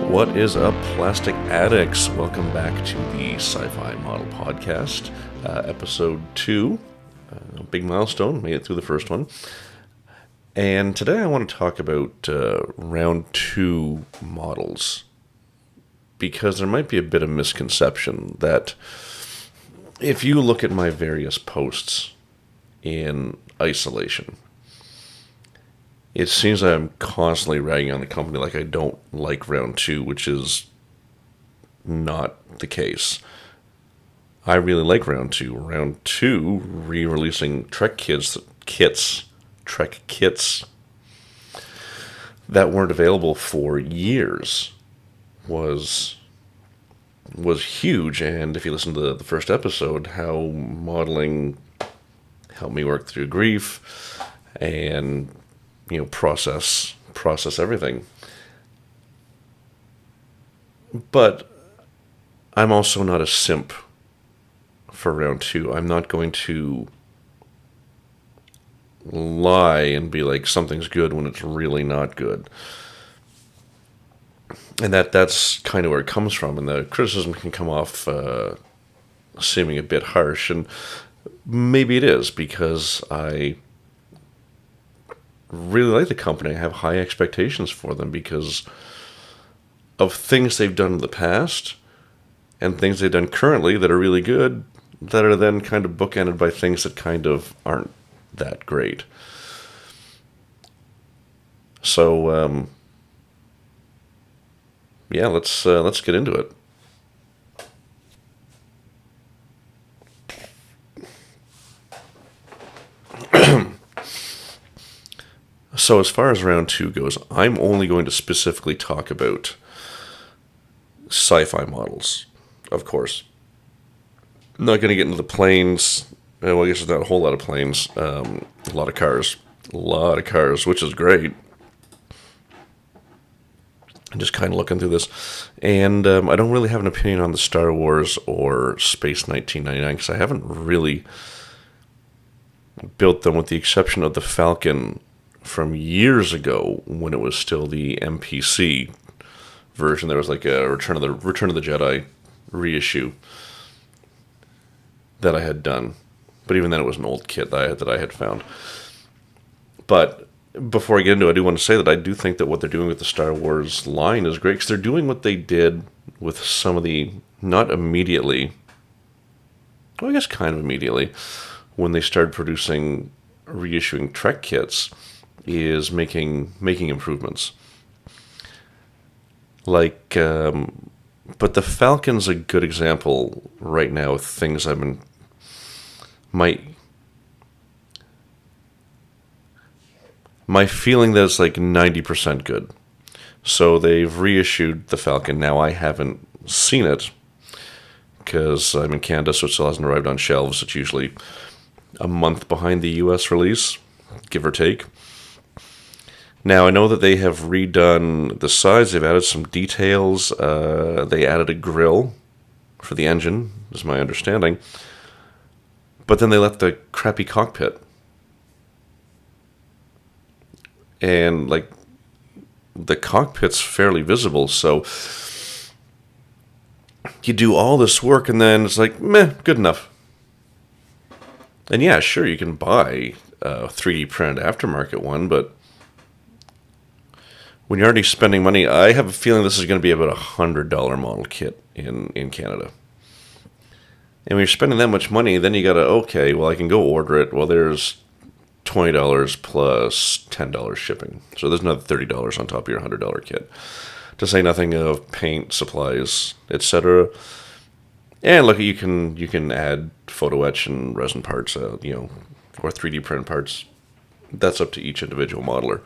What is up, plastic addicts? Welcome back to the Sci-Fi Model Podcast, episode 2. Big milestone, made it through the first one. And today I want to talk about round 2 models, because there might be a bit of misconception that if you look at my various posts in isolation, it seems I'm constantly ragging on the company like I don't like round 2, which is not the case. I really like round 2. Round 2, re-releasing Trek kits that weren't available for years was huge. And if you listen to the first episode, how modeling helped me work through grief and process everything. But I'm also not a simp for round 2. I'm not going to lie and be like something's good when it's really not good. And that's kind of where it comes from, and the criticism can come off seeming a bit harsh, and maybe it is, because I really like the company. I have high expectations for them because of things they've done in the past and things they've done currently that are really good, that are then kind of bookended by things that kind of aren't that great. So, yeah, let's get into it. So as far as round 2 goes, I'm only going to specifically talk about sci-fi models, of course. I'm not going to get into the planes. Well, I guess there's not a whole lot of planes. A lot of cars, which is great. I'm just kind of looking through this. And I don't really have an opinion on the Star Wars or Space 1999 because I haven't really built them, with the exception of the Falcon from years ago when it was still the MPC version. There was like a Return of the Jedi reissue that I had done, but even then it was an old kit that I had found. But before I get into it, I do want to say that I do think that what they're doing with the Star Wars line is great, because they're doing what they did with some of the, not immediately, well, I guess kind of immediately, when they started reissuing Trek kits, is making improvements. Like, but the Falcon's a good example right now of things I've been, my feeling that it's like 90% good. So they've reissued the Falcon. Now I haven't seen it because I'm in Canada, so it still hasn't arrived on shelves. It's usually a month behind the US release, give or take. Now, I know that they have redone the sides. They've added some details. They added a grill for the engine, is my understanding. But then they left the crappy cockpit. And, like, the cockpit's fairly visible, so you do all this work, and then it's like, meh, good enough. And yeah, sure, you can buy a 3D printed aftermarket one, but when you're already spending money, I have a feeling this is going to be about $100 model kit in Canada. And when you're spending that much money, then you got to, okay, well, I can go order it. Well, there's $20 plus $10 shipping. So there's another $30 on top of your $100 kit. To say nothing of paint, supplies, etc. And look, you can add photo etch and resin parts, or 3D print parts. That's up to each individual modeler.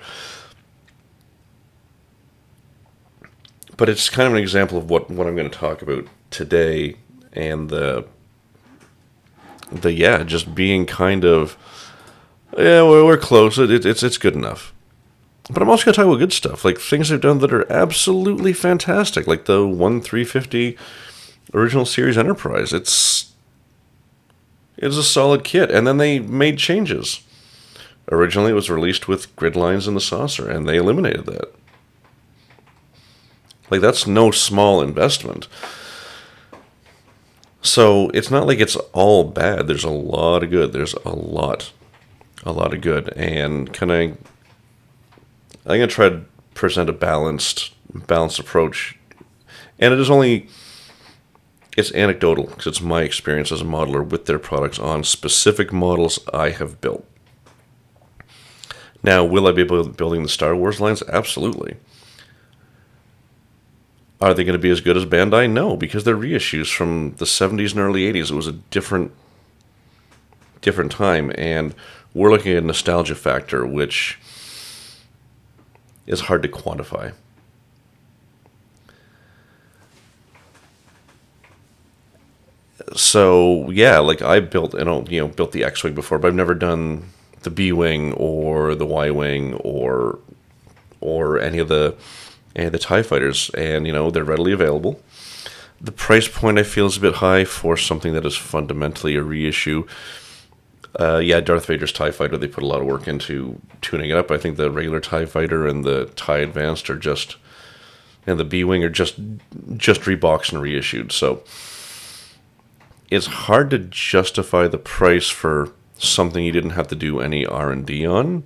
But it's kind of an example of what I'm going to talk about today, and just being kind of, we're close. It's good enough. But I'm also going to talk about good stuff, like things they've done that are absolutely fantastic, like the 1-350 Original Series Enterprise. It's a solid kit, and then they made changes. Originally, it was released with grid lines in the saucer, and they eliminated that. Like, that's no small investment. So it's not like it's all bad. There's a lot of good. There's a lot of good. And I'm going to try to present a balanced approach. And it's anecdotal, because it's my experience as a modeler with their products on specific models I have built. Now, will I be building the Star Wars lines? Absolutely. Are they going to be as good as Bandai? No, because they're reissues from the 70s and early 80s. It was a different time, and we're looking at a nostalgia factor, which is hard to quantify. So yeah, like I built, built the X-wing before, but I've never done the B-wing or the Y-wing or any of the TIE fighters, and they're readily available. The price point I feel is a bit high for something that is fundamentally a reissue. Darth Vader's TIE fighter, they put a lot of work into tuning it up. I think the regular TIE fighter and the TIE Advanced and the B-wing are just reboxed and reissued. So it's hard to justify the price for something you didn't have to do any R&D on.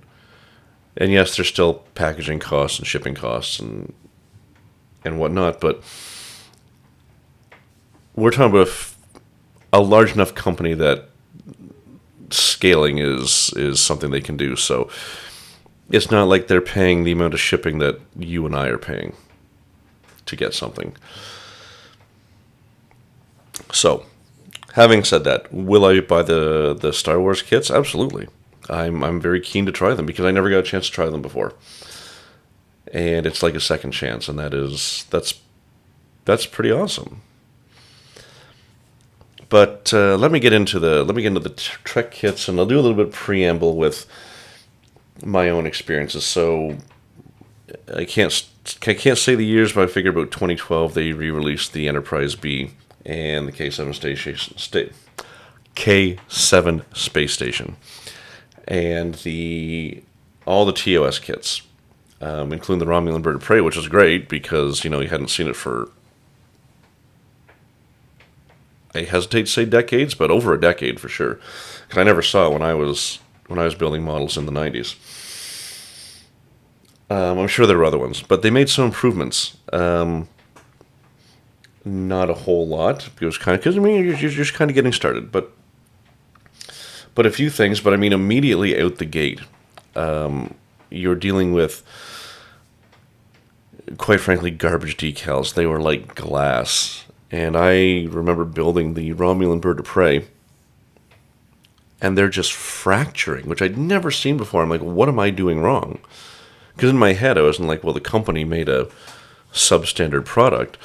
And yes, there's still packaging costs and shipping costs and whatnot, but we're talking about a large enough company that scaling is something they can do. So it's not like they're paying the amount of shipping that you and I are paying to get something. So, having said that, will I buy the Star Wars kits? Absolutely. I'm very keen to try them because I never got a chance to try them before. And it's like a second chance, and that's pretty awesome. But let me get into the Trek kits, and I'll do a little bit of preamble with my own experiences. So I can't say the years, but I figure about 2012 they re-released the Enterprise B and the K7 space station, and all the TOS kits, including the Romulan Bird of Prey, which is great because you hadn't seen it for, I hesitate to say decades, but over a decade for sure. Because I never saw it when I was building models in the 90s. I'm sure there were other ones, but they made some improvements. Not a whole lot, because you're just kind of getting started, but a few things. But I mean, immediately out the gate, you're dealing with, quite frankly, garbage decals. They were like glass. And I remember building the Romulan Bird of Prey, and they're just fracturing, which I'd never seen before. I'm like, what am I doing wrong? Because in my head, I wasn't like, well, the company made a substandard product.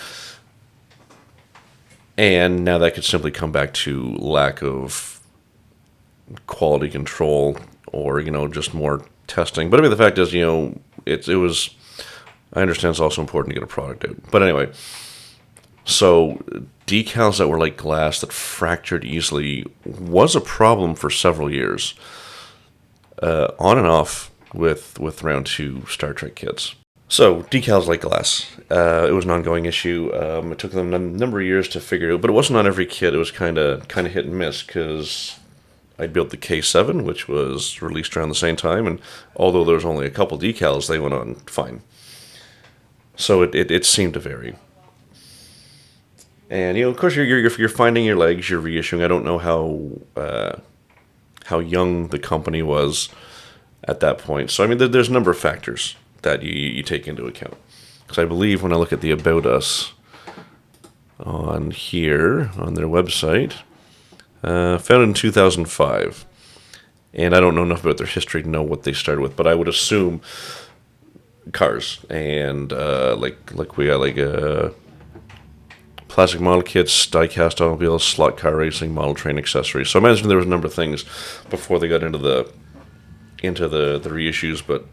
And now that could simply come back to lack of quality control or, just more testing. But I mean, the fact is, it was, I understand it's also important to get a product out. But anyway, so decals that were like glass that fractured easily was a problem for several years, on and off with round 2 Star Trek kits. So decals like glass, it was an ongoing issue. It took them a number of years to figure out, but it wasn't on every kit. It was kind of hit and miss, because I built the K7, which was released around the same time, and although there was only a couple decals, they went on fine. So it seemed to vary. And of course, you're finding your legs. You're reissuing. I don't know how young the company was at that point. So I mean, there's a number of factors that you take into account. Because I believe when I look at the About Us on here on their website, founded in 2005, and I don't know enough about their history to know what they started with, but I would assume cars and like we got plastic model kits, die-cast automobiles, slot car racing, model train accessories. So I imagine there was a number of things before they got into the reissues, but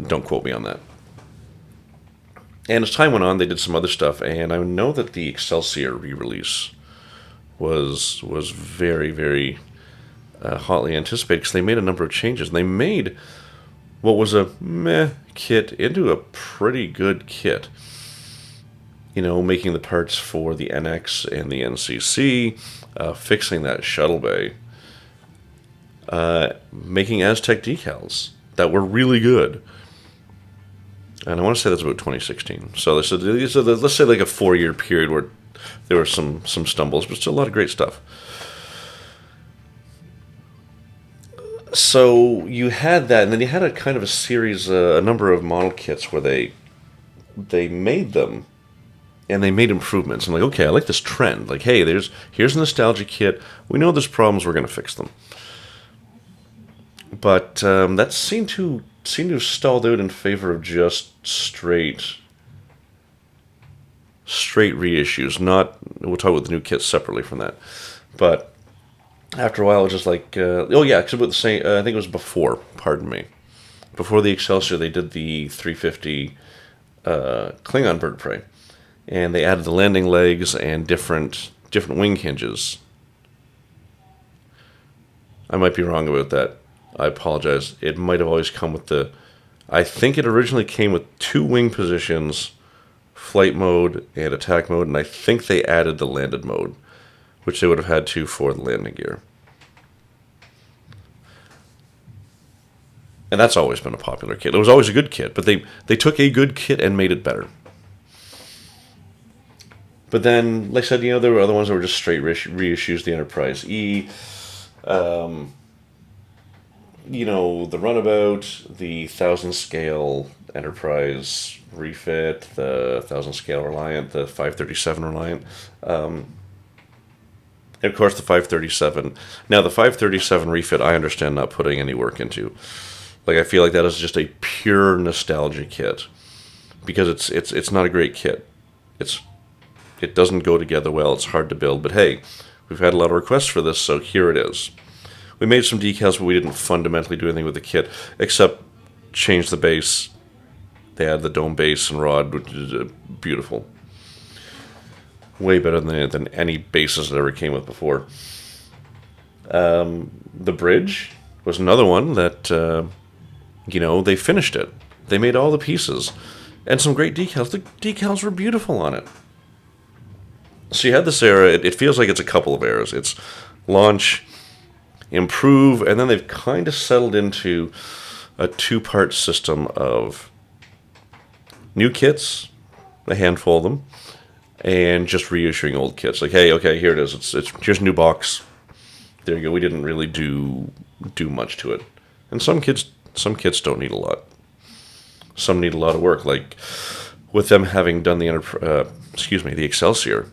don't quote me on that. And as time went on, they did some other stuff, and I know that the Excelsior re-release was very, very hotly anticipated, because they made a number of changes. And they made what was a meh kit into a pretty good kit. making the parts for the NX and the NCC, fixing that shuttle bay, making Aztec decals that were really good. And I want to say that's about 2016. So let's say like a 4-year period where there were some stumbles, but still a lot of great stuff. So you had that, and then you had a kind of a series, a number of model kits where they made them, and they made improvements. I'm like, okay, I like this trend. Like, hey, here's a nostalgia kit. We know there's problems. We're going to fix them. But that seemed to have stalled out in favor of just straight reissues. We'll talk about the new kits separately from that. But after a while, it was just like, oh yeah, because about the same. I think it was before. Pardon me. Before the Excelsior, they did the 350 Klingon bird of prey, and they added the landing legs and different wing hinges. I might be wrong about that. I apologize. It might have always come with I think it originally came with 2 wing positions, flight mode and attack mode, and I think they added the landed mode, which they would have had to for the landing gear. And that's always been a popular kit. It was always a good kit, but they took a good kit and made it better. But then, like I said, there were other ones that were just straight reissues. The Enterprise E, the Runabout, the 1000 scale Enterprise refit, the 1000 scale Reliant, the 537 Reliant, and of course the 537. Now the 537 refit, I understand not putting any work into. Like, I feel like that is just a pure nostalgia kit, because it's not a great kit. It doesn't go together well. It's hard to build. But hey, we've had a lot of requests for this, so here it is. We made some decals, but we didn't fundamentally do anything with the kit, except change the base. They added the dome base and rod, which is beautiful. Way better than any bases that ever came with before. The bridge was another one that, they finished it. They made all the pieces. And some great decals. The decals were beautiful on it. So you had this era. It feels like it's a couple of eras. It's launch, improve, and then they've kind of settled into a 2-part system of new kits, a handful of them, and just reissuing old kits. Like, hey, okay, here it is. It's here's a new box. There you go. We didn't really do much to it. And some kits don't need a lot. Some need a lot of work. Like with them having done the Excelsior,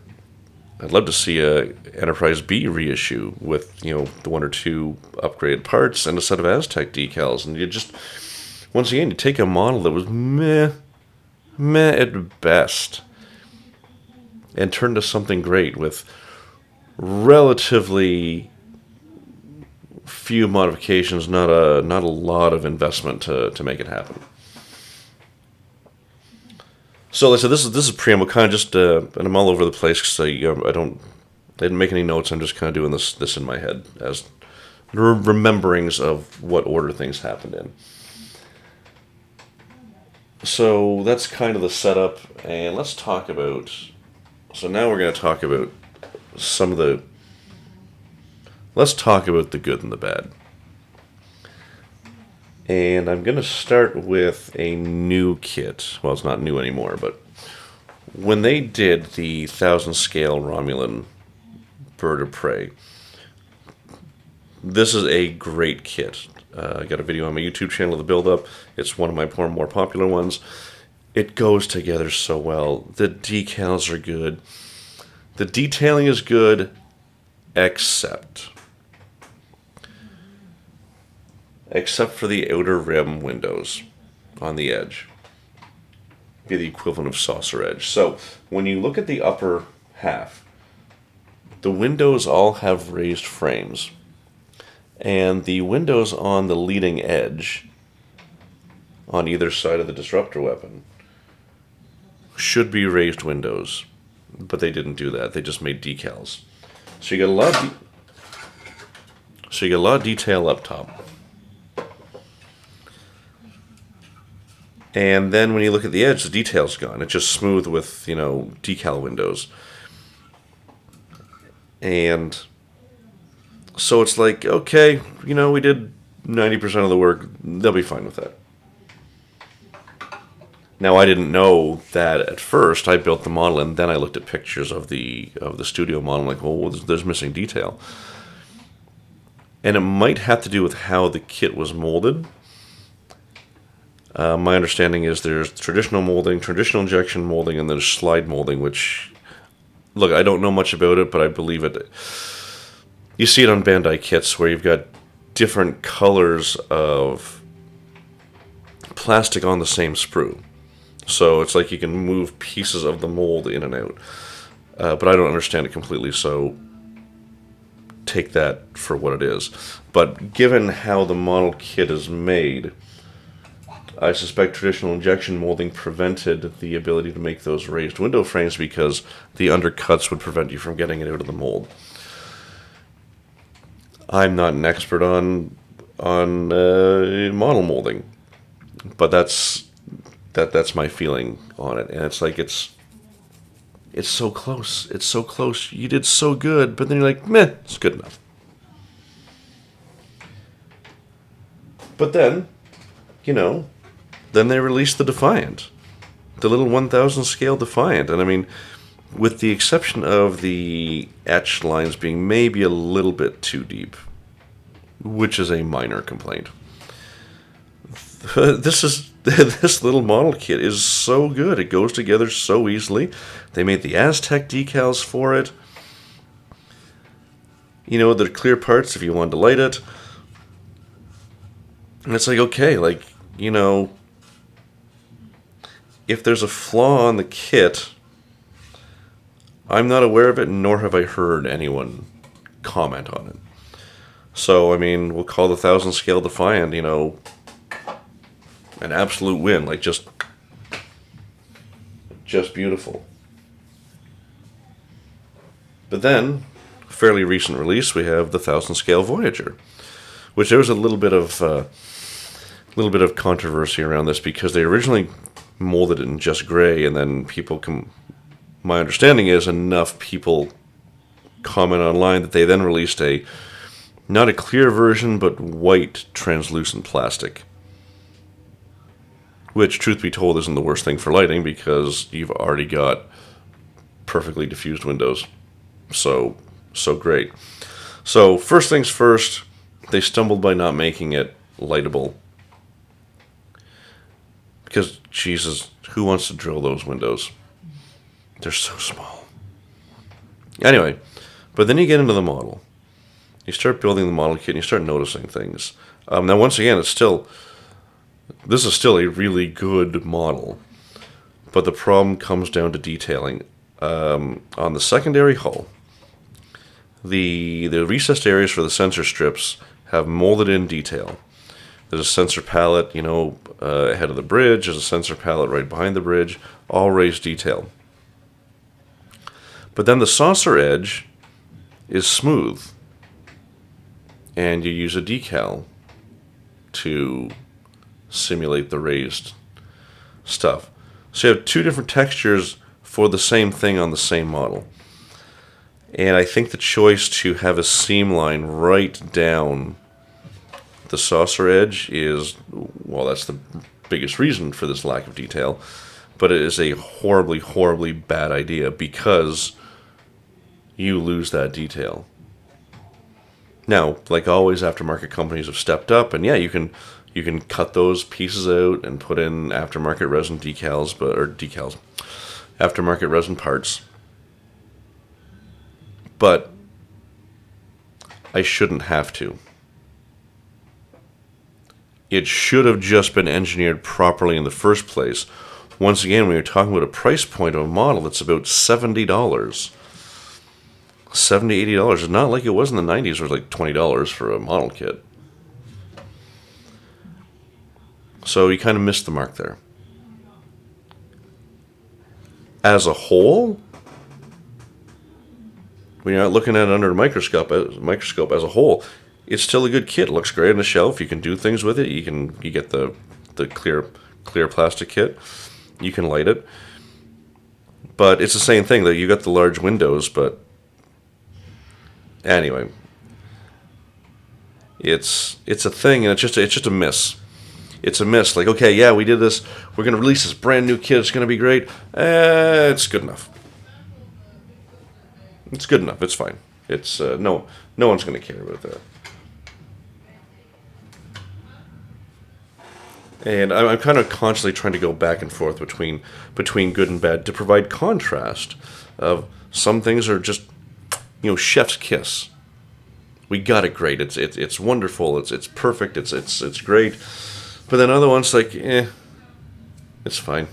I'd love to see a Enterprise B reissue with the 1 or 2 upgraded parts and a set of Aztec decals, and once again you take a model that was meh at best and turn to something great with relatively few modifications, not a lot of investment to make it happen. So, like I said, this is preamble, kind of just, and I'm all over the place because I didn't make any notes. I'm just kind of doing this in my head as rememberings of what order things happened in. So that's kind of the setup, and let's talk about. So now we're going to talk about Let's talk about the good and the bad. And I'm going to start with a new kit. Well, it's not new anymore, but when they did the 1000 scale Romulan bird of prey, this is a great kit. I got a video on my YouTube channel of the build-up. It's one of my more popular ones. It goes together so well. The decals are good. The detailing is good, except for the outer rim windows on the edge. Be the equivalent of saucer edge. So when you look at the upper half, the windows all have raised frames. And the windows on the leading edge, on either side of the disruptor weapon, should be raised windows. But they didn't do that. They just made decals. So you got a lot of detail up top. And then when you look at the edge, the detail's gone. It's just smooth with, decal windows. And so it's like, okay, we did 90% of the work. They'll be fine with that. Now, I didn't know that at first. I built the model, and then I looked at pictures of the studio model. I'm like, well, there's missing detail. And it might have to do with how the kit was molded. My understanding is there's traditional molding, traditional injection molding, and there's slide molding, which, look, I don't know much about it, but I believe it. You see it on Bandai kits where you've got different colors of plastic on the same sprue. So it's like you can move pieces of the mold in and out. But I don't understand it completely, so take that for what it is. But given how the model kit is made, I suspect traditional injection molding prevented the ability to make those raised window frames because the undercuts would prevent you from getting it out of the mold. I'm not an expert on model molding, but that's my feeling on it. And it's like it's so close. It's so close. You did so good, but then you're like, meh, it's good enough. But then, then they released the Defiant, the little 1000 scale Defiant. And I mean, with the exception of the etch lines being maybe a little bit too deep, which is a minor complaint. This little model kit is so good. It goes together so easily. They made the Aztec decals for it. They're clear parts if you wanted to light it. And it's like, okay, if there's a flaw on the kit, I'm not aware of it, nor have I heard anyone comment on it. So, I mean, we'll call the 1000 scale Defiant, an absolute win. Like, just beautiful. But then, fairly recent release, we have the 1000 scale Voyager, which there was a little bit of controversy around this because they originally molded it in just gray, and then my understanding is enough people comment online that they then released not a clear version, but white translucent plastic. Which, truth be told, isn't the worst thing for lighting because you've already got perfectly diffused windows. So great. So, first things first, they stumbled by not making it lightable. Because, Jesus, who wants to drill those windows? They're so small. Anyway, but then you get into the model. You start building the model kit and you start noticing things. Now, once again, this is still a really good model. But the problem comes down to detailing. On the secondary hull, the recessed areas for the sensor strips have molded in detail. There's a sensor pallet, ahead of the bridge. There's a sensor pallet right behind the bridge. All raised detail. But then the saucer edge is smooth. And you use a decal to simulate the raised stuff. So you have two different textures for the same thing on the same model. And I think the choice to have a seam line right down the saucer edge is, well, that's the biggest reason for this lack of detail. But it is a horribly, horribly bad idea because you lose that detail. Now, like always, aftermarket companies have stepped up, and yeah, you can cut those pieces out and put in aftermarket resin aftermarket resin parts. But I shouldn't have to. It should have just been engineered properly in the first place. Once again, when you're talking about a price point of a model that's about $70, $70, $80. It's not like it was in the 90s where it was like $20 for a model kit. So you kind of missed the mark there. As a whole, when you're not looking at it under a microscope as a whole, it's still a good kit. It looks great on the shelf. You can do things with it. You get the clear clear plastic kit. You can light it. But it's the same thing, that you got the large windows, but anyway. It's a thing, and it's just a miss. It's a miss. Like, okay, yeah, we did this. We're going to release this brand new kit. It's going to be great. It's good enough. It's good enough. It's fine. It's no one's going to care about that. And I'm kind of constantly trying to go back and forth between good and bad to provide contrast. Of some things are just, chef's kiss. We got it great. It's wonderful. It's perfect. It's great. But then other ones like, it's fine.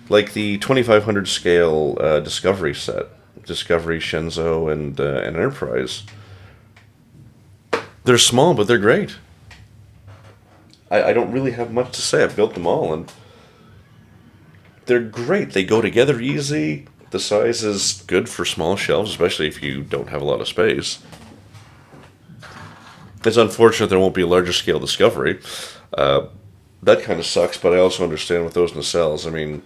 Like the 2500 scale Discovery set, Discovery, Shenzhou, and Enterprise. They're small, but they're great. I don't really have much to say. I've built them all, and they're great. They go together easy. The size is good for small shelves, especially if you don't have a lot of space. It's unfortunate there won't be a larger scale Discovery. That kind of sucks, but I also understand with those nacelles. I mean,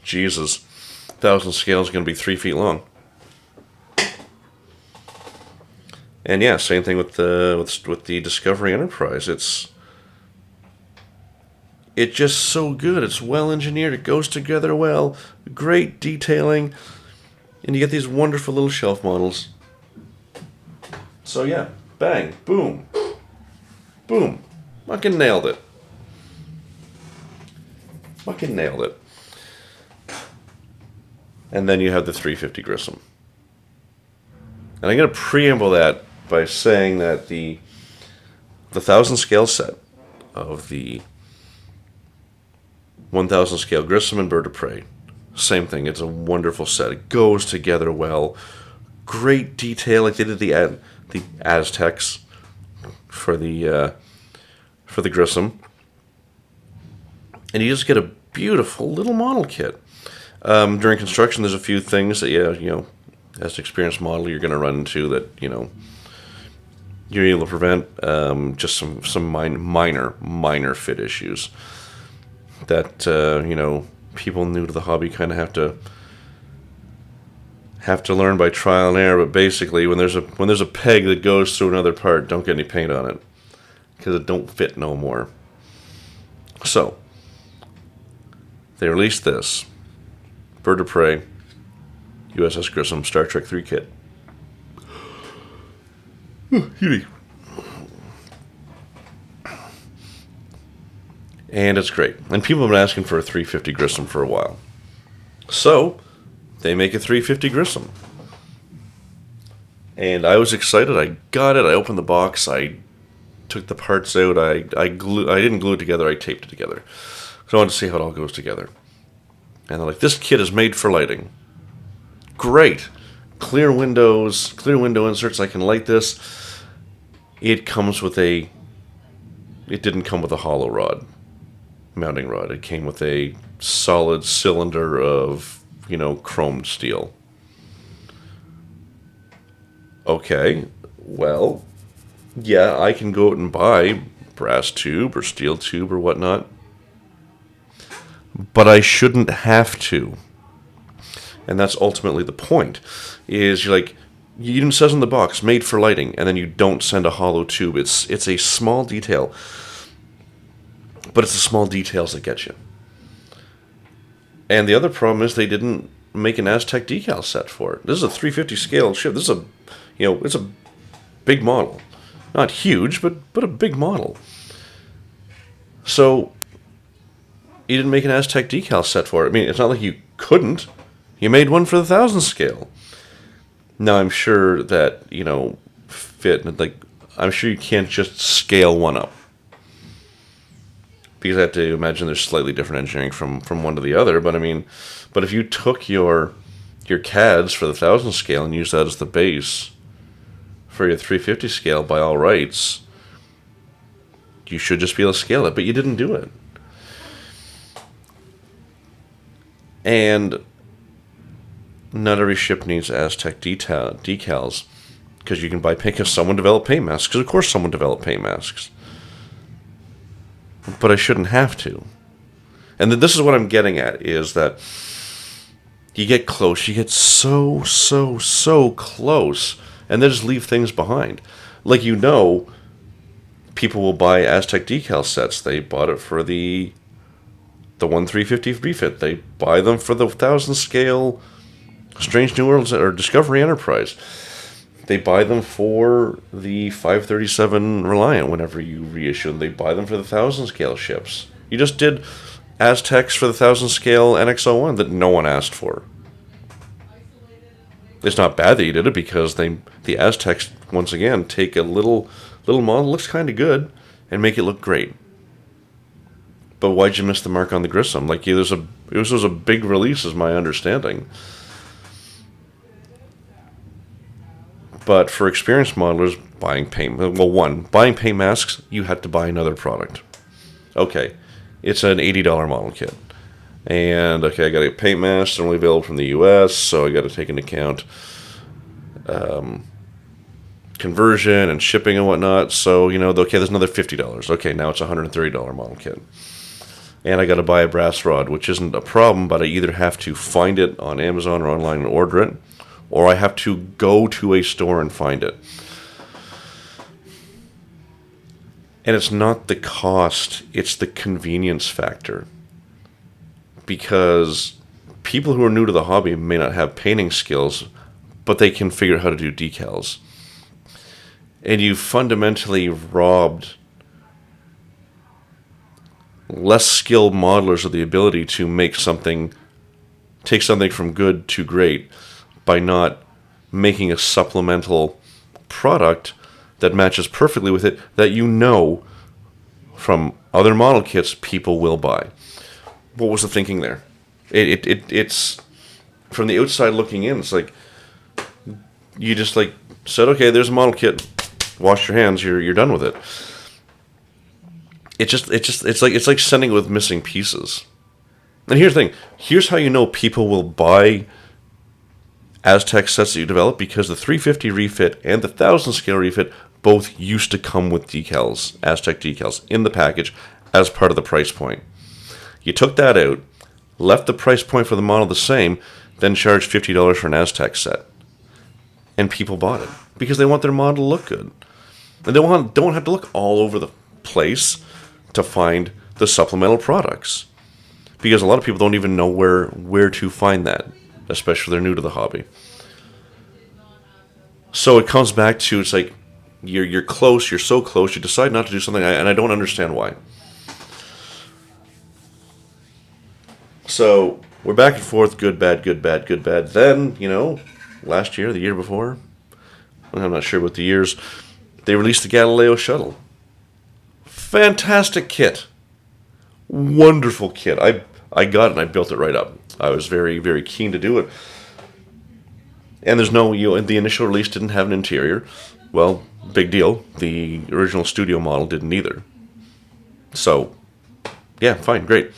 Jesus, 1,000 scale is going to be 3 feet long. And yeah, same thing with the Discovery Enterprise. It's just so good. It's well engineered. It goes together well. Great detailing, and you get these wonderful little shelf models. So yeah, bang, boom, boom, fucking nailed it. Fucking nailed it. And then you have the 350 Grissom. And I'm going to preamble that by saying that the 1,000 scale set of the 1,000 scale Grissom and Bird of Prey, same thing. It's a wonderful set. It goes together well. Great detail, like they did the Aztecs for the Grissom, and you just get a beautiful little model kit. During construction, there's a few things that as an experienced modeler, you're going to run into that you're able to prevent. Just some minor fit issues that people new to the hobby kind of have to learn by trial and error. But basically, when there's a peg that goes through another part, don't get any paint on it because it don't fit no more. So they released this Bird of Prey USS Grissom Star Trek 3 kit. And it's great. And people have been asking for a 350 Grissom for a while. So they make a 350 Grissom. And I was excited. I got it. I opened the box. I took the parts out. I didn't glue it together. I taped it together. So I wanted to see how it all goes together. And they're like, this kit is made for lighting. Great. Clear windows, clear window inserts. I can light this. It didn't come with a hollow rod, mounting rod. It came with a solid cylinder of, chromed steel. Okay, well, yeah, I can go out and buy brass tube or steel tube or whatnot, but I shouldn't have to. And that's ultimately the point, is you're like, you even says in the box, made for lighting, and then you don't send a hollow tube. It's a small detail, but it's the small details that get you. And the other problem is they didn't make an Aztec decal set for it. This is a 350 scale ship. This is it's a big model. Not huge, but a big model. So you didn't make an Aztec decal set for it. I mean, it's not like you couldn't. You made one for the 1,000 scale. Now, I'm sure that, fit, like, I'm sure you can't just scale one up. Because I have to imagine there's slightly different engineering from one to the other. But, I mean, if you took your CADs for the 1,000 scale and used that as the base for your 350 scale, by all rights, you should just be able to scale it. But you didn't do it. And not every ship needs Aztec decals, because you can buy paint, because someone developed paint masks, because of course someone developed paint masks. but I shouldn't have to. And this is what I'm getting at, is that you get close, you get so close, and then just leave things behind. Like, people will buy Aztec decal sets. They bought it for the 1/350 refit. They buy them for the 1,000 scale Strange New Worlds or Discovery Enterprise. They buy them for the 537 Reliant whenever you reissue them. They buy them for the 1,000 scale ships. You just did Aztecs for the 1,000 scale NX-01 that no one asked for. It's not bad that you did it, because the Aztecs, once again, take a little model, looks kind of good, and make it look great. But why'd you miss the mark on the Grissom? Like, this was a big release, is my understanding. But for experienced modelers, buying paint masks, you had to buy another product. Okay, it's an $80 model kit. And, okay, I got to get paint masks. They're only available from the US, so I got to take into account conversion and shipping and whatnot. So, okay, there's another $50. Okay, now it's a $130 model kit. And I got to buy a brass rod, which isn't a problem, but I either have to find it on Amazon or online and order it, or I have to go to a store and find it. And it's not the cost, it's the convenience factor. Because people who are new to the hobby may not have painting skills, but they can figure out how to do decals. And you fundamentally robbed less skilled modelers of the ability to take something from good to great, by not making a supplemental product that matches perfectly with it, that from other model kits people will buy. What was the thinking there? It's from the outside looking in. It's like you just said, okay, there's a model kit. Wash your hands. You're done with it. It's like sending it with missing pieces. And here's the thing. Here's how you know people will buy Aztec sets that you develop, because the 350 refit and the 1,000 scale refit both used to come with decals, Aztec decals, in the package as part of the price point. You took that out, left the price point for the model the same, then charged $50 for an Aztec set. And people bought it because they want their model to look good. And they don't have to look all over the place to find the supplemental products. Because a lot of people don't even know where to find that, especially if they're new to the hobby. So it comes back to, it's like, you're close, you're so close, you decide not to do something, and I don't understand why. So we're back and forth, good, bad, good, bad, good, bad. Then, last year, the year before, I'm not sure about the years, they released the Galileo shuttle. Fantastic kit. Wonderful kit. I got it and I built it right up. I was very, very keen to do it. And there's the initial release didn't have an interior. Well, big deal. The original studio model didn't either. So, yeah, fine, great.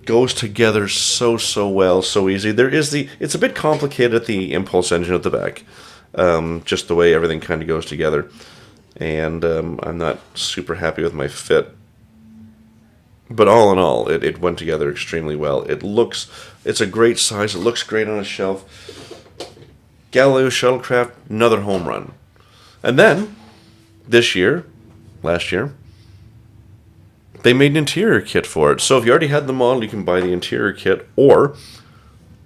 Goes together so well, so easy. It's a bit complicated at the impulse engine at the back. Just the way everything kind of goes together. And I'm not super happy with my fit. But all in all, it went together extremely well. It's a great size. It looks great on a shelf. Galileo Shuttlecraft, another home run. And then, last year, they made an interior kit for it. So if you already had the model, you can buy the interior kit, or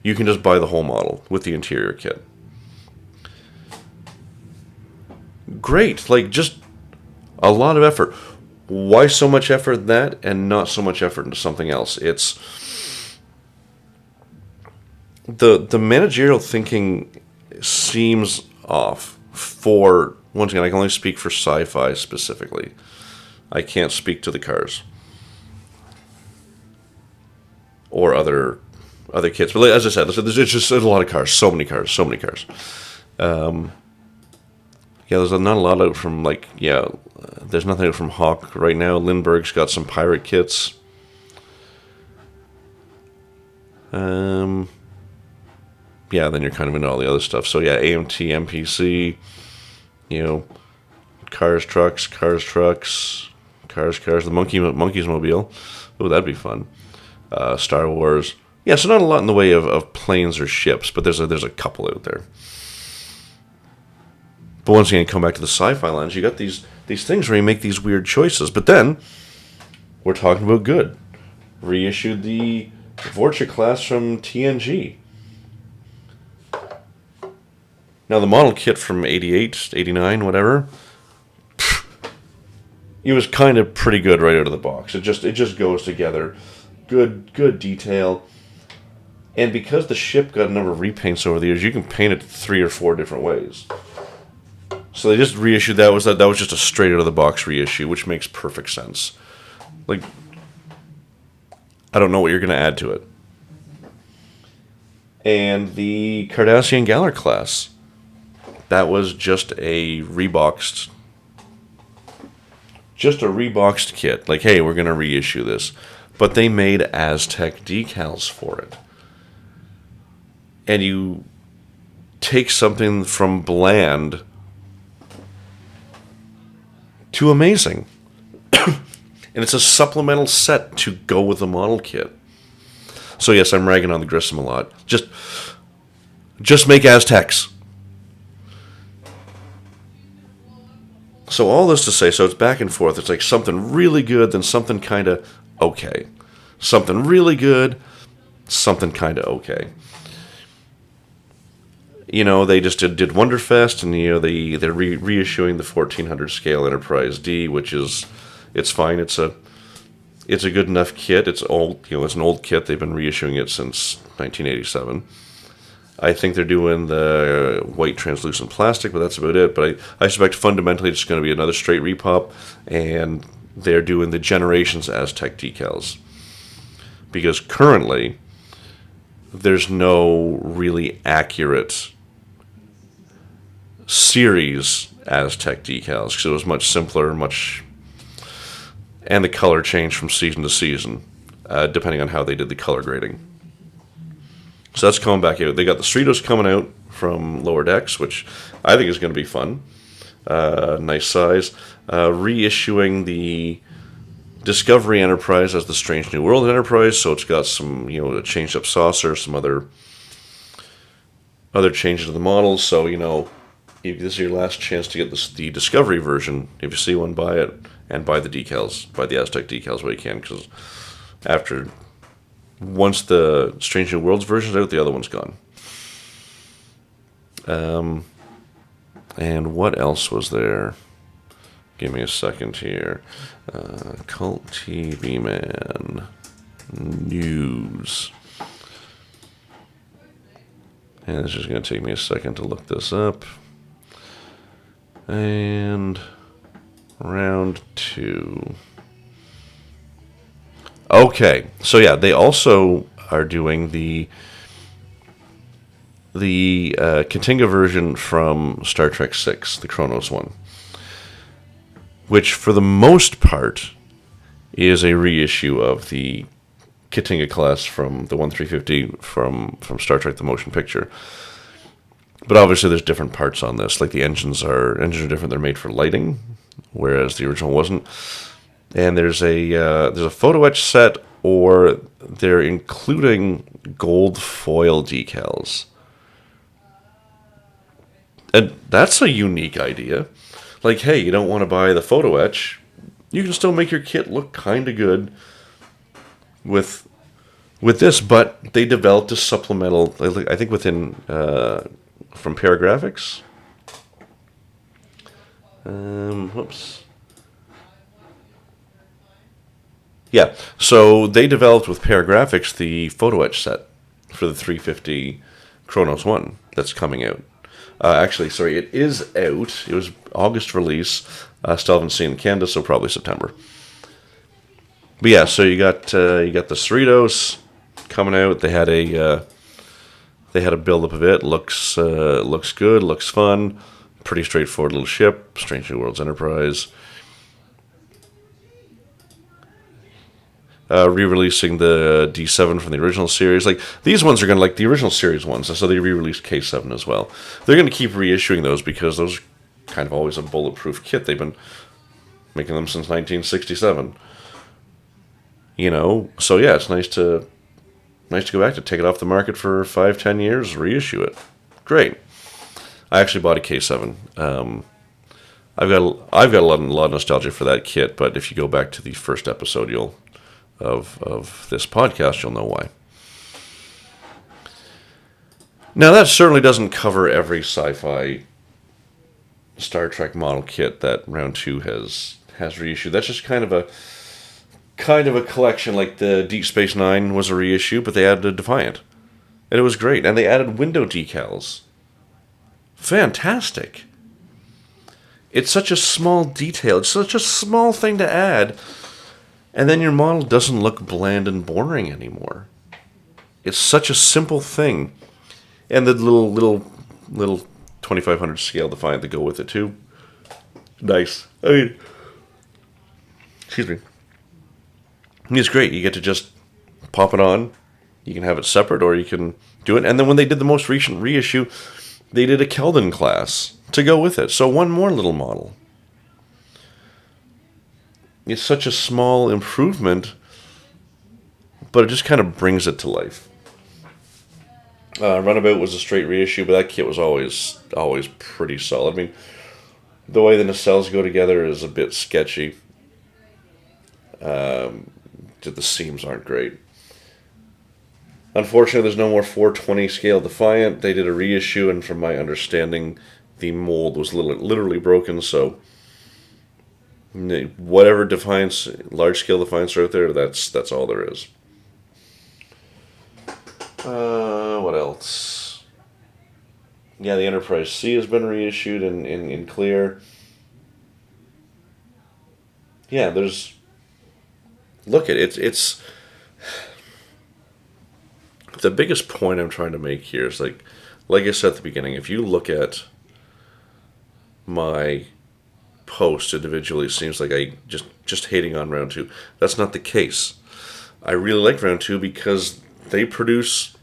you can just buy the whole model with the interior kit. Great. Just a lot of effort. Why so much effort in that and not so much effort into something else? It's the managerial thinking seems off for, once again, I can only speak for Sci-Fi specifically. I can't speak to the cars or other kits. But as I said, there's just a lot of cars, so many cars. There's not a lot out from, there's nothing out from Hawk right now. Lindbergh's got some pirate kits. Then you're kind of into all the other stuff. So, yeah, AMT, MPC, cars, trucks, Cars, the Monkeys Mobile. Oh, that'd be fun. Star Wars. Yeah, so not a lot in the way of planes or ships, but there's a couple out there. But once again, come back to the sci-fi lens, you got these things where you make these weird choices. But then, we're talking about good. Reissued the Vorcha class from TNG. Now, the model kit from 88, 89, whatever, it was kind of pretty good right out of the box. It just goes together. Good detail. And because the ship got a number of repaints over the years, you can paint it 3 or 4 different ways. So they just reissued that. Was just a straight out of the box reissue, which makes perfect sense. Like, I don't know what you're going to add to it. And the Cardassian Galar class, that was just a reboxed kit. Like, hey, we're going to reissue this. But they made Aztec decals for it. And you take something from bland to amazing. And it's a supplemental set to go with the model kit. So yes, I'm ragging on the Grissom a lot. Just make Aztecs. So all this to say, so it's back and forth. It's like something really good, then something kind of okay. Something really good, something kind of okay. You know, they just did Wonderfest, and you know they're reissuing the 1400 scale Enterprise D, which it's fine. It's a good enough kit. It's old, it's an old kit. They've been reissuing it since 1987. I think they're doing the white translucent plastic, but that's about it. But I suspect fundamentally it's going to be another straight repop, and they're doing the Generations Aztec decals. Because currently, there's no really accurate series Aztec decals, because it was much simpler, and the color changed from season to season, depending on how they did the color grading. So that's coming back out. They got the Cerritos coming out from Lower Decks, which I think is going to be fun. Nice size. Reissuing the Discovery Enterprise as the Strange New World Enterprise, so it's got some, a changed up saucer, some other changes to the models. So, if this is your last chance to get the Discovery version. If you see one, buy it, and buy the decals, buy the Aztec decals while you can, because once the Strange New Worlds version's out, the other one's gone. And what else was there? Give me a second here. Cult TV Man news. And it's just going to take me a second to look this up. And round 2. Okay, so yeah, they also are doing the Katinga version from Star Trek VI, the Kronos one, which for the most part is a reissue of the Katinga class from the 1350 from Star Trek the Motion Picture. But obviously there's different parts on this. Like the engines are different. They're made for lighting, whereas the original wasn't. And there's a photo etch set, or they're including gold foil decals. And that's a unique idea. Like, hey, you don't want to buy the photo etch, you can still make your kit look kind of good with this, but they developed a supplemental, I think within, from Paragraphics. Whoops. Yeah, so they developed with Paragraphics the photo etch set for the 350 Kronos 1 that's coming out. Actually, sorry, it is out. It was August release. Still haven't seen it in Canada, so probably September. But yeah, so you got the Cerritos coming out. They had a build up of it. Looks good. Looks fun. Pretty straightforward little ship. Strange New Worlds Enterprise. Re-releasing the D7 from the original series. Like, these ones are going to, like the original series ones, so they re-released K7 as well. They're going to keep reissuing those because those are kind of always a bulletproof kit. They've been making them since 1967. You know, so yeah, it's nice to go back to take it off the market for 5-10 years, reissue it. Great. I actually bought a K7. I've got a lot of nostalgia for that kit, but if you go back to the first episode of this podcast, you'll know why. Now, that certainly doesn't cover every sci-fi Star Trek model kit that Round 2 has reissued. That's just kind of a collection. Like the Deep Space Nine was a reissue, but they added a Defiant, and it was great. And they added window decals. Fantastic. It's such a small detail. It's such a small thing to add, and then your model doesn't look bland and boring anymore. It's such a simple thing. And the little 2500 scale Defiant to go with it too. Nice. I mean, excuse me. It's great. You get to just pop it on. You can have it separate, or you can do it. And then when they did the most recent reissue, they did a Keldon class to go with it. So one more little model. It's such a small improvement, but it just kind of brings it to life. Runabout was a straight reissue, but that kit was always pretty solid. I mean, the way the nacelles go together is a bit sketchy. The seams aren't great. Unfortunately, there's no more 420 scale Defiant. They did a reissue, and from my understanding, the mold was literally broken. So, whatever Defiants, large scale Defiants are out there, that's all there is. What else? Yeah, the Enterprise C has been reissued in clear. Yeah, there's... Look, it's... The biggest point I'm trying to make here is, like I said at the beginning, if you look at my post individually, it seems like I just hating on Round 2. That's not the case. I really like Round 2 because they produce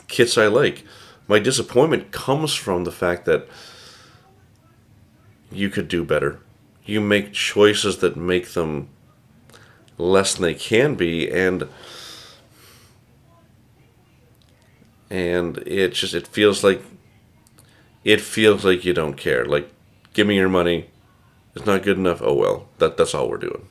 kits I like. My disappointment comes from the fact that you could do better. You make choices that make them less than they can be, and it feels like you don't care. Like, give me your money. It's not good enough. Oh well, that's all we're doing.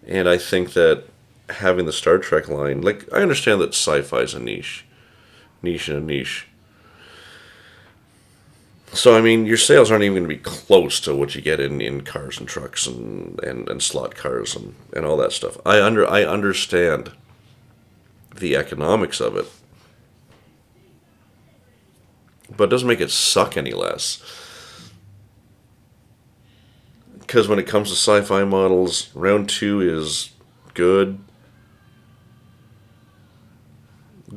And I think that having the Star Trek line, like, I understand that sci-fi is a niche and a niche. So, I mean, your sales aren't even going to be close to what you get in cars and trucks and slot cars and all that stuff. I understand the economics of it, but it doesn't make it suck any less. Because when it comes to sci-fi models, Round 2 is good,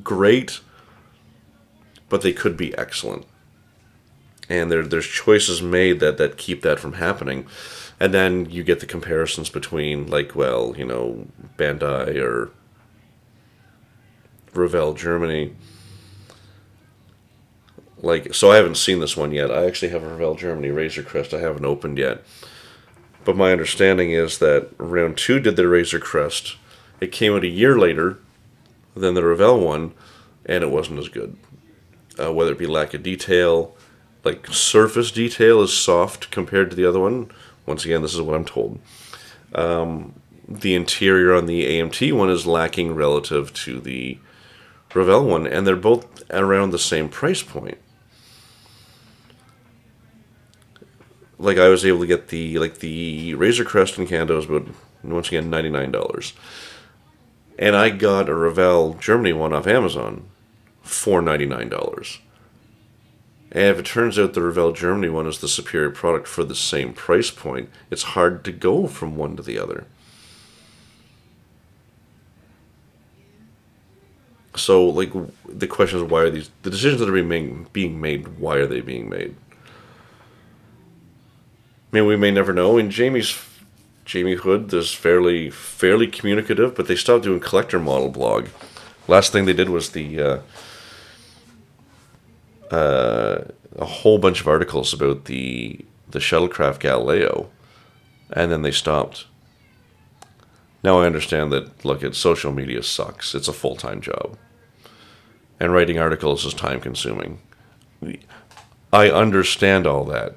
great, but they could be excellent. And there's choices made that keep that from happening. And then you get the comparisons between, like, well, you know, Bandai or Revell Germany. Like, so I haven't seen this one yet. I actually have a Revell Germany Razor Crest I haven't opened yet. But my understanding is that Round 2 did their Razor Crest. It came out a year later than the Revell one, and it wasn't as good. Whether it be lack of detail, like surface detail is soft compared to the other one. Once again, this is what I'm told. The interior on the AMT one is lacking relative to the Revell one, and they're both around the same price point. Like, I was able to get the Razor Crest in Canada was about, once again, $99. And I got a Revell Germany one off Amazon for $99. And if it turns out the Revell Germany one is the superior product for the same price point, it's hard to go from one to the other. So, like, the question is, why are the decisions that are being made, why are they being made? I mean, we may never know. In Jamie Hood is fairly communicative, but they stopped doing collector model blog. Last thing they did was a whole bunch of articles about the shuttlecraft Galileo, and then they stopped. Now I understand that, look, social media sucks. It's a full-time job. And writing articles is time-consuming. I understand all that.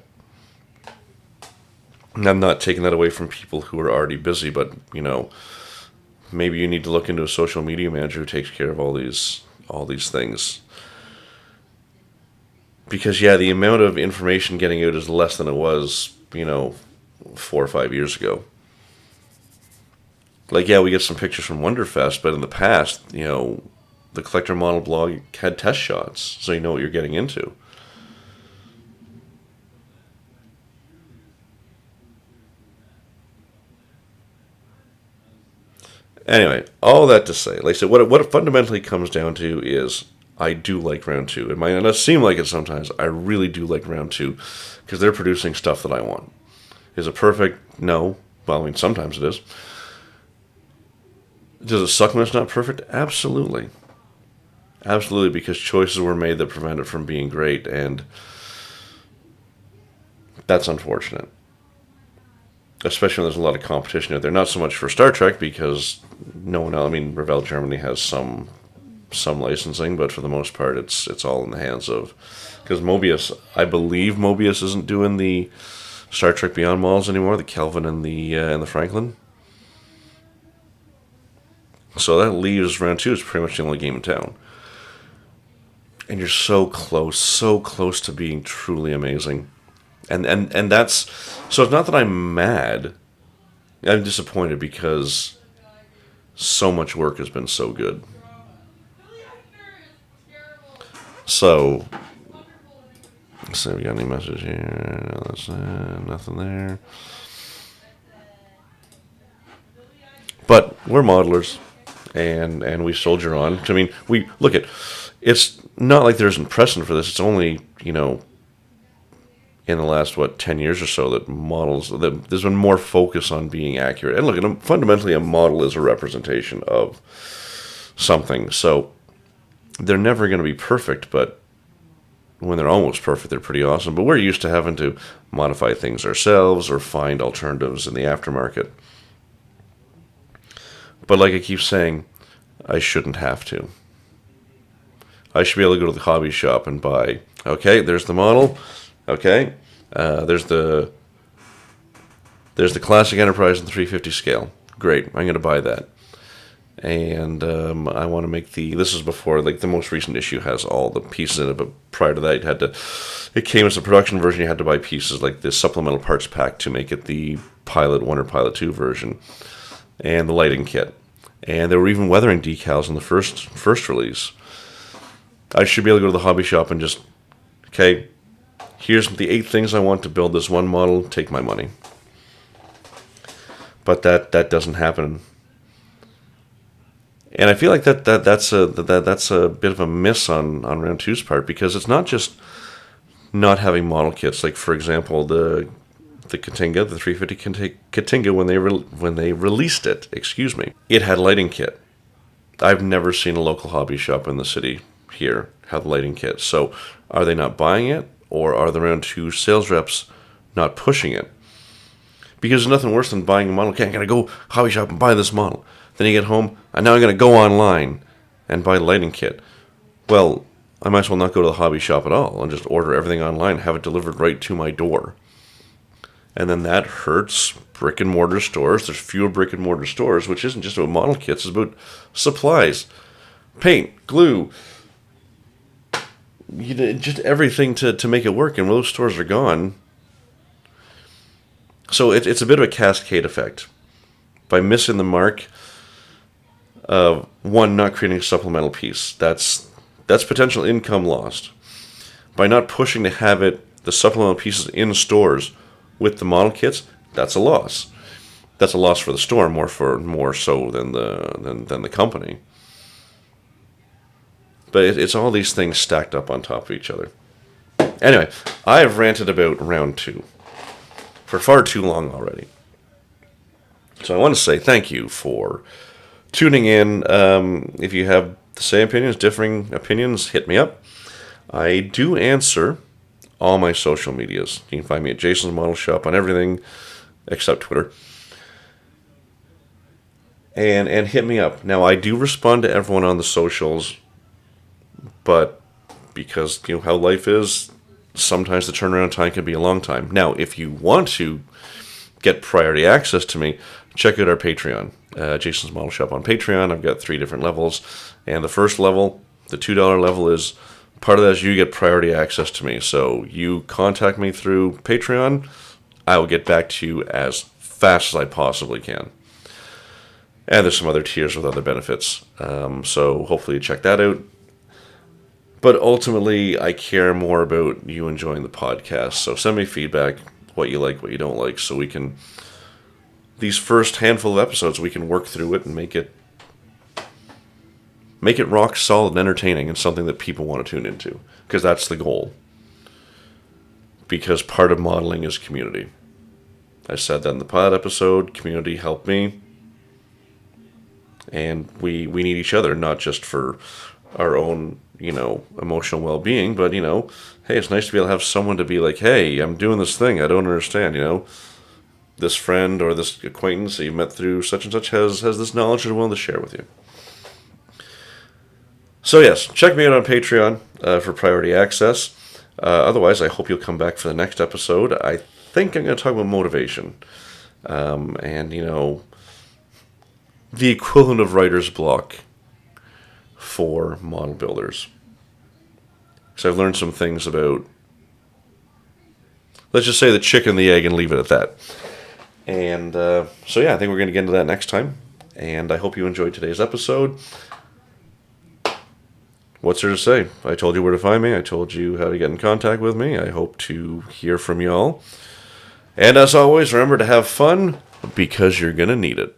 I'm not taking that away from people who are already busy, but, maybe you need to look into a social media manager who takes care of all these things. Because, yeah, the amount of information getting out is less than it was, 4 or 5 years ago. Like, yeah, we get some pictures from Wonderfest, but in the past, the Collector Model blog had test shots, so you know what you're getting into. Anyway, all that to say, like I said, what it fundamentally comes down to is I do like round 2. It might not seem like it sometimes. I really do like round 2 because they're producing stuff that I want. Is it perfect? No. Well, I mean, sometimes it is. Does it suck when it's not perfect? Absolutely. Absolutely, because choices were made that prevent it from being great, and that's unfortunate. Especially when there's a lot of competition out there. Not so much for Star Trek, because no one else, I mean, Revell Germany has some licensing, but for the most part, it's all in the hands of, because MOEBIUS, I believe MOEBIUS isn't doing the Star Trek Beyond models anymore, the Kelvin and the Franklin. So that leaves round 2 is pretty much the only game in town. And you're so close to being truly amazing. And that's, so it's not that I'm mad. I'm disappointed because so much work has been so good. So, let's see, we got any message here? No, that's nothing there. But we're modelers, and we soldier on. I mean, we look at, it's not like there's an precedent for this. It's only, in the last, 10 years or so that models, that there's been more focus on being accurate. And look, fundamentally a model is a representation of something. So they're never going to be perfect, but when they're almost perfect, they're pretty awesome. But we're used to having to modify things ourselves or find alternatives in the aftermarket. But like I keep saying, I shouldn't have to. I should be able to go to the hobby shop and buy, okay, there's the model, okay, there's the Classic Enterprise and the 350 scale. Great, I'm going to buy that. And I want to make this is before, like, the most recent issue has all the pieces in it, but prior to that, it came as a production version, you had to buy pieces like the supplemental parts pack to make it the Pilot 1 or Pilot 2 version, and the lighting kit. And there were even weathering decals in the first release. I should be able to go to the hobby shop and just, okay, here's the 8 things I want to build this one model, take my money. But that doesn't happen. And I feel like that's a bit of a miss on round 2's part, because it's not just not having model kits. Like, for example, the Katinga, the 350 Katinga, when they released it, it had lighting kit. I've never seen a local hobby shop in the city here have the lighting kit. So are they not buying it, or are the round 2 sales reps not pushing it? Because there's nothing worse than buying a model. Okay, I'm going to go hobby shop and buy this model. Then you get home, and now I'm going to go online and buy the lighting kit. Well, I might as well not go to the hobby shop at all and just order everything online, have it delivered right to my door. And then that hurts brick and mortar stores. There's fewer brick and mortar stores, which isn't just about model kits, it's about supplies, paint, glue, just everything to make it work. And when those stores are gone, so it's a bit of a cascade effect. By missing the mark, one, not creating a supplemental piece, that's potential income lost. By not pushing to have the supplemental pieces in stores with the model kits, that's a loss. That's a loss for the store more so than the company. But it's all these things stacked up on top of each other. Anyway, I have ranted about round 2 for far too long already. So I want to say thank you for tuning in. If you have the same opinions, differing opinions, hit me up. I do answer all my social medias. You can find me at Jason's Model Shop on everything except Twitter. And hit me up. Now, I do respond to everyone on the socials, but because, you know, how life is, sometimes the turnaround time can be a long time. Now, if you want to get priority access to me, check out our Patreon. Jason's Model Shop on Patreon. I've got 3 different levels. And the first level, the $2 level, is part of that is you get priority access to me. So you contact me through Patreon, I will get back to you as fast as I possibly can. And there's some other tiers with other benefits. So hopefully you check that out. But ultimately, I care more about you enjoying the podcast. So send me feedback, what you like, what you don't like, so we can, these first handful of episodes, we can work through it and make it rock solid and entertaining and something that people want to tune into. Because that's the goal. Because part of modeling is community. I said that in the pilot episode, community helped me. And we need each other, not just for our own, you know, emotional well-being, but, you know, hey, it's nice to be able to have someone to be like, hey, I'm doing this thing, I don't understand, you know. This friend or this acquaintance that you met through such and such has this knowledge that I'm willing to share with you. So yes, check me out on Patreon for priority access. Otherwise, I hope you'll come back for the next episode. I think I'm going to talk about motivation. And, you know, the equivalent of writer's block for model builders. Because I've learned some things about, let's just say, the chicken and the egg and leave it at that. And so yeah, I think we're going to get into that next time. And I hope you enjoyed today's episode. What's there to say? I told you where to find me. I told you how to get in contact with me. I hope to hear from you all. And as always, remember to have fun, because you're going to need it.